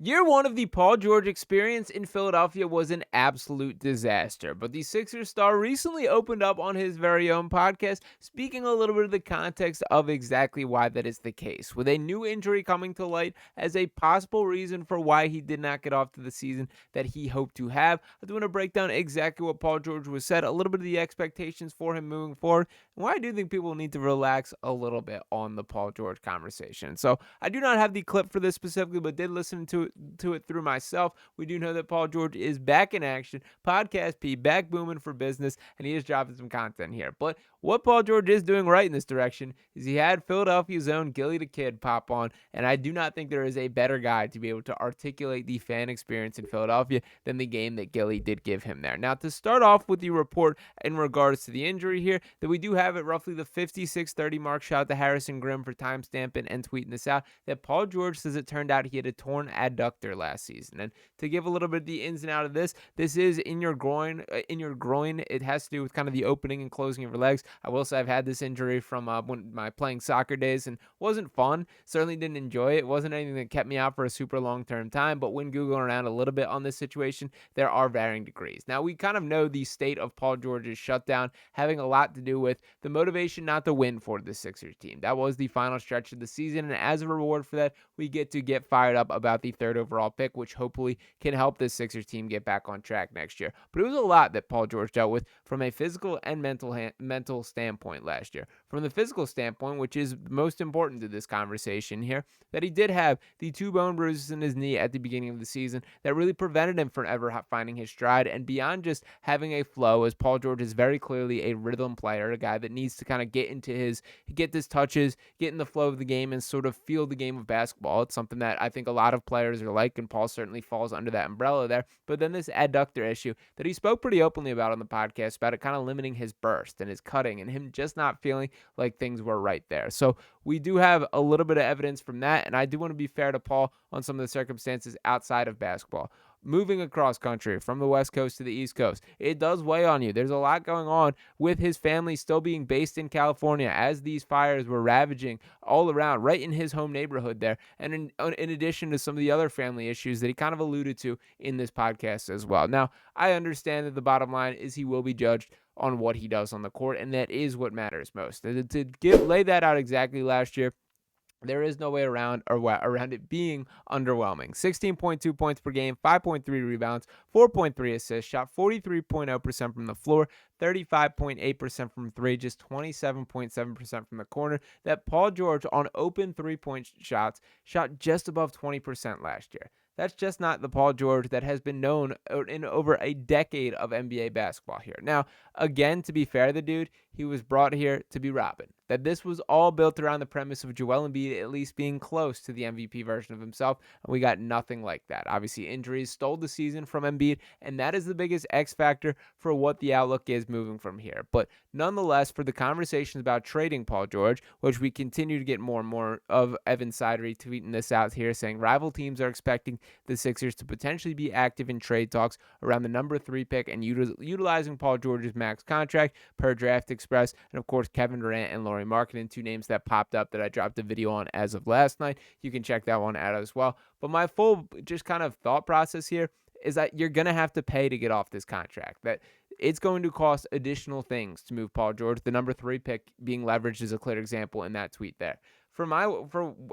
Year one of the Paul George experience in Philadelphia was an absolute disaster, but the Sixers star recently opened up on his very own podcast, speaking a little bit of the context of exactly why that is the case, with a new injury coming to light as a possible reason for why he did not get off to the season that he hoped to have. I do want to break down exactly what Paul George was said, a little bit of the expectations for him moving forward, and why I do think people need to relax a little bit on the Paul George conversation. So I do not have the clip for this specifically, but did listen to it through myself. We do know that Paul George is back in action. Podcast P back booming for business, and he is dropping some content here. But what Paul George is doing right in this direction is he had Philadelphia's own Gilly the Kid pop on, and I do not think there is a better guy to be able to articulate the fan experience in Philadelphia than the game that Gilly did give him there. Now, to start off with the report in regards to the injury here, that we do have at roughly the 56:30 mark. Shout out to Harrison Grimm for timestamping and tweeting this out, that Paul George says it turned out he had a torn adductor last season. And to give a little bit of the ins and out of this is in your groin. It has to do with kind of the opening and closing of your legs. I will say I've had this injury from when my playing soccer days, and wasn't fun. Certainly didn't enjoy it. It wasn't anything that kept me out for a super long-term time, but when Googling around a little bit on this situation, there are varying degrees. Now, we kind of know the state of Paul George's shutdown having a lot to do with the motivation not to win for the Sixers team. That was the final stretch of the season, and as a reward for that, we get to get fired up about the third overall pick, which hopefully can help this Sixers team get back on track next year. But it was a lot that Paul George dealt with from a physical and mental standpoint last year. From the physical standpoint, which is most important to this conversation here, that he did have the 2 bone bruises in his knee at the beginning of the season that really prevented him from ever finding his stride. And beyond just having a flow, as Paul George is very clearly a rhythm player, a guy that needs to kind of get his touches, get in the flow of the game, and sort of feel the game of basketball. It's something that I think a lot of players are like, and Paul certainly falls under that umbrella there. But then this adductor issue that he spoke pretty openly about on the podcast, about it kind of limiting his burst and his cutting, and him just not feeling like things were right there. So we do have a little bit of evidence from that, and I do want to be fair to Paul on some of the circumstances outside of basketball. Moving across country from the West Coast to the East Coast, it does weigh on you. There's a lot going on with his family still being based in California as these fires were ravaging all around, right in his home neighborhood there. And in addition to some of the other family issues that he kind of alluded to in this podcast as well. Now, I understand that the bottom line is he will be judged on what he does on the court, and that is what matters most. To lay that out exactly last year, there is no way around it being underwhelming. 16.2 points per game, 5.3 rebounds, 4.3 assists, shot 43.0% from the floor, 35.8% from three, just 27.7% from the corner. That Paul George on open three-point shots shot just above 20% last year. That's just not the Paul George that has been known in over a decade of NBA basketball here. Now, again, to be fair to the dude, he was brought here to be Robin. That this was all built around the premise of Joel Embiid at least being close to the MVP version of himself, and we got nothing like that. Obviously, injuries stole the season from Embiid, and that is the biggest X factor for what the outlook is moving from here. But nonetheless, for the conversations about trading Paul George, which we continue to get more and more of, Evan Sidery tweeting this out here saying rival teams are expecting the Sixers to potentially be active in trade talks around the number 3 pick and utilizing Paul George's max contract per Draft Express, and of course Kevin Durant and Lauri Markkanen, 2 names that popped up that I dropped a video on as of last night. You can check that one out as well. But my full just kind of thought process here is that you're going to have to pay to get off this contract. That it's going to cost additional things to move Paul George. The number 3 pick being leveraged is a clear example in that tweet there. For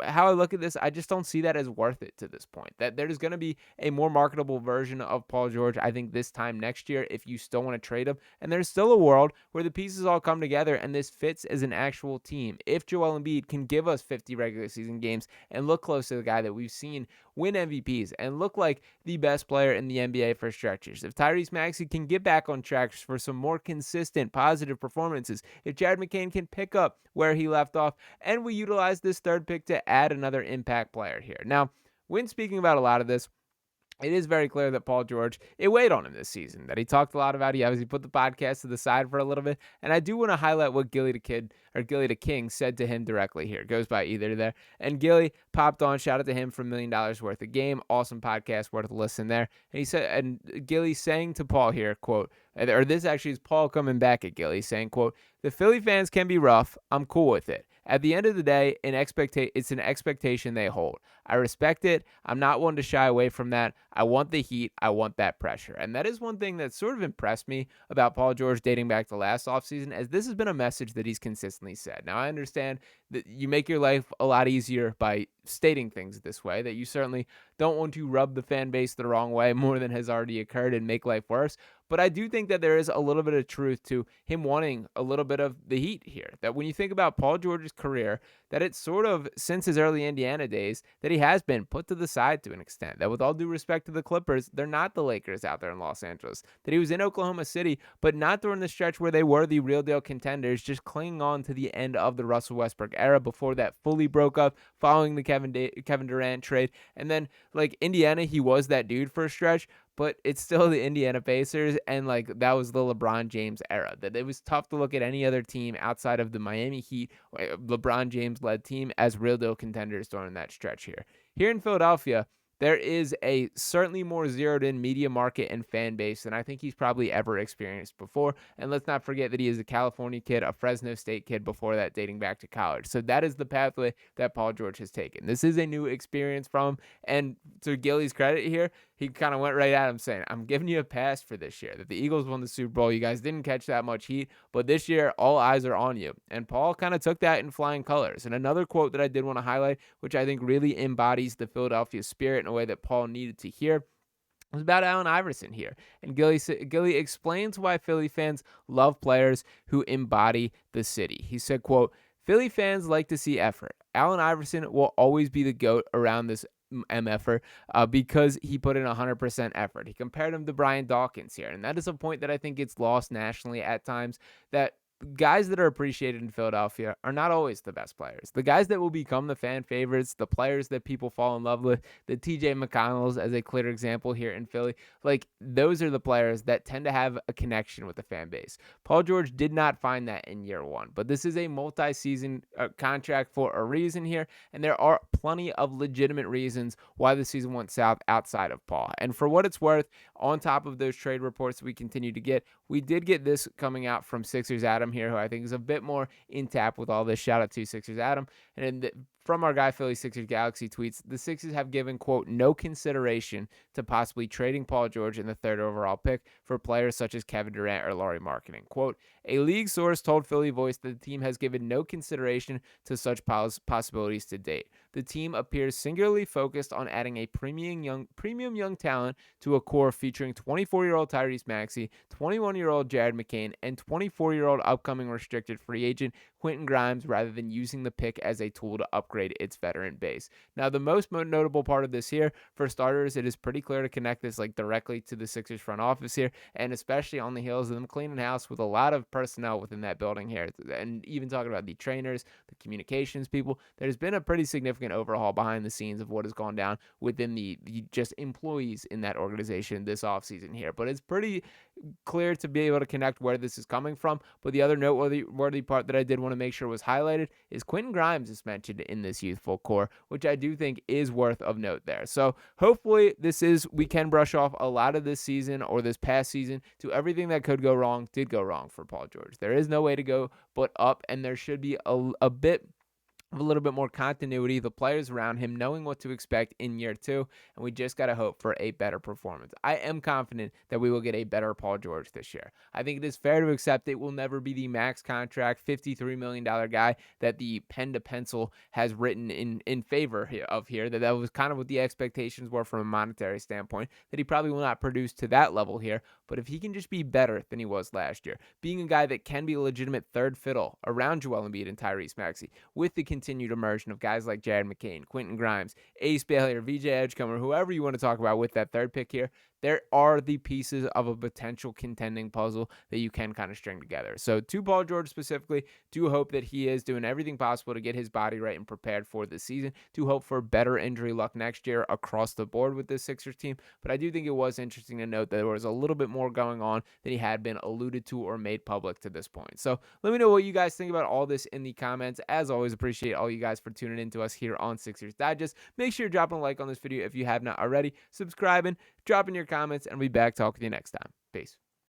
how I look at this, I just don't see that as worth it to this point. That there's going to be a more marketable version of Paul George, I think, this time next year if you still want to trade him. And there's still a world where the pieces all come together and this fits as an actual team. If Joel Embiid can give us 50 regular season games and look close to the guy that we've seen win MVPs and look like the best player in the NBA for stretches. If Tyrese Maxey can get back on track for some more consistent positive performances. If Jared McCain can pick up where he left off, and we utilize this 3rd pick to add another impact player here. Now, when speaking about a lot of this, it is very clear that Paul George, it weighed on him this season, that he talked a lot about. He obviously put the podcast to the side for a little bit. And I do want to highlight what Gilly the King said to him directly here. It goes by either there. And Gilly popped on, shout out to him for $1 million worth of game. Awesome podcast, worth a listen there. And he said, and Gilly saying to Paul here, quote, or this actually is Paul coming back at Gilly saying, quote, "The Philly fans can be rough. I'm cool with it. At the end of the day, it's an expectation they hold. I respect it. I'm not one to shy away from that. I want the heat. I want that pressure. And that is one thing that sort of impressed me about Paul George dating back to last offseason, as this has been a message that he's consistently said. Now, I understand that you make your life a lot easier by stating things this way, that you certainly don't want to rub the fan base the wrong way more than has already occurred and make life worse. But I do think that there is a little bit of truth to him wanting a little bit of the heat here. That when you think about Paul George's career, that it's sort of since his early Indiana days that he has been put to the side to an extent. That with all due respect to the Clippers, they're not the Lakers out there in Los Angeles. That he was in Oklahoma City, but not during the stretch where they were the real deal contenders, just clinging on to the end of the Russell Westbrook era before that fully broke up following the Kevin Durant trade. And then like Indiana, he was that dude for a stretch, but it's still the Indiana Pacers, and like that was the LeBron James era. That it was tough to look at any other team outside of the Miami Heat, LeBron James led team, as real deal contenders during that stretch here. Here in Philadelphia, there is a certainly more zeroed in media market and fan base than I think he's probably ever experienced before. And let's not forget that he is a California kid, a Fresno State kid before that, dating back to college. So that is the pathway that Paul George has taken. This is a new experience from him. And to Gilly's credit here, he kind of went right at him saying, I'm giving you a pass for this year. That the Eagles won the Super Bowl. You guys didn't catch that much heat, but this year, all eyes are on you. And Paul kind of took that in flying colors. And another quote that I did want to highlight, which I think really embodies the Philadelphia spirit in a way that Paul needed to hear, was about Allen Iverson here. And Gilly explains why Philly fans love players who embody the city. He said, quote, Philly fans like to see effort. Allen Iverson will always be the GOAT around this MFer because he put in 100% effort. He compared him to Brian Dawkins here, and that is a point that I think gets lost nationally at times, that guys that are appreciated in Philadelphia are not always the best players. The guys that will become the fan favorites, the players that people fall in love with, the TJ McConnells as a clear example here in Philly, like those are the players that tend to have a connection with the fan base. Paul George did not find that in year one, but this is a multi-season contract for a reason here, and there are plenty of legitimate reasons why the season went south outside of Paul. And for what it's worth, on top of those trade reports we continue to get, we did get this coming out from Sixers Adam here, who I think is a bit more in tap with all this. Shout out to Sixers Adam. And from our guy Philly Sixers Galaxy tweets, the Sixers have given, quote, no consideration to possibly trading Paul George in the third overall pick for players such as Kevin Durant or Lowry Marketing. Quote, a league source told Philly Voice that the team has given no consideration to such possibilities to date. The team appears singularly focused on adding a premium young talent to a core featuring 24-year-old Tyrese Maxey, 21-year-old Jared McCain, and 24-year-old upcoming restricted free agent Quentin Grimes, rather than using the pick as a tool to upgrade its veteran base. Now, the most notable part of this here, for starters, it is pretty clear to connect this like directly to the Sixers front office here, and especially on the heels of them cleaning house with a lot of personnel within that building here. And even talking about the trainers, the communications people, there's been a pretty significant overhaul behind the scenes of what has gone down within the just employees in that organization this offseason here. But it's pretty clear to be able to connect where this is coming from. But the other noteworthy part that I did want to make sure was highlighted is Quentin Grimes is mentioned in this youthful core, which I do think is worth of note there. So hopefully we can brush off a lot of this season or this past season to everything that could go wrong did go wrong for Paul George. There is no way to go but up, and there should be a bit of a little bit more continuity, the players around him knowing what to expect in year two, and we just got to hope for a better performance. I am confident that we will get a better Paul George this year. I think it is fair to accept it will never be the max contract, $53 million guy that the pen to pencil has written in favor of here, that was kind of what the expectations were from a monetary standpoint, that he probably will not produce to that level here, but if he can just be better than he was last year, being a guy that can be a legitimate third fiddle around Joel Embiid and Tyrese Maxey, with the continued immersion of guys like Jared McCain, Quentin Grimes, Ace Bailey, or VJ Edgecomer, whoever you want to talk about with that third pick here, there are the pieces of a potential contending puzzle that you can kind of string together. So to Paul George specifically, do hope that he is doing everything possible to get his body right and prepared for this season, to hope for better injury luck next year across the board with this Sixers team. But I do think it was interesting to note that there was a little bit more going on than he had been alluded to or made public to this point. So let me know what you guys think about all this in the comments. As always, appreciate all you guys for tuning in to us here on Sixers Digest. Make sure you're dropping a like on this video if you have not already, subscribing, dropping your comments, and we'll be back talking to you next time. Peace.